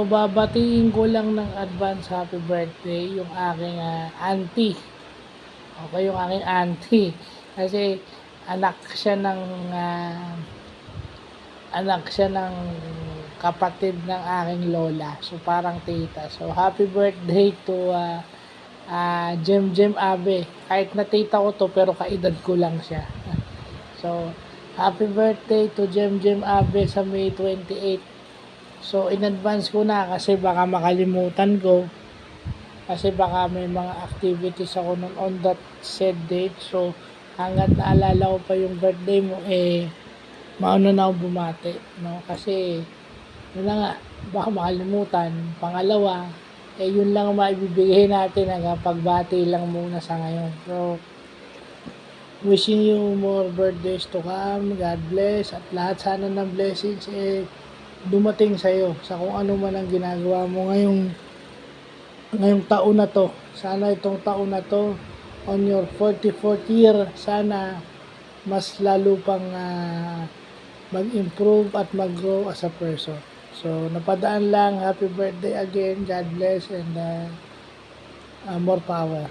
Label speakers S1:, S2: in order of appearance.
S1: So, babatiin ko lang ng advance happy birthday yung aking auntie. Okay, yung aking auntie. Kasi anak siya ng kapatid ng aking lola. So, parang tita. So, happy birthday to Jem Jem Abe. Kahit na tita ko to, pero kaedad ko lang siya. So, happy birthday to Jem Jem Abe sa May 28. So, in advance ko na kasi baka makalimutan ko. Kasi baka may mga activities ako nun on that said date. So, hanggat naalala ko pa yung birthday mo, mauna na ako bumati. No? Kasi, yun na nga, baka makalimutan. Pangalawa, yun lang ang maibibigay natin hanggang pagbati lang muna sa ngayon. So, wishing you more birthdays to come. God bless. At lahat sana ng blessings dumating sa iyo sa kung ano man ang ginagawa mo ngayong taon na to. Sana itong taon na to on your 44th year, sana mas lalo pang mag-improve at mag-grow as a person. So, napadaan lang. Happy birthday again. God bless and more power.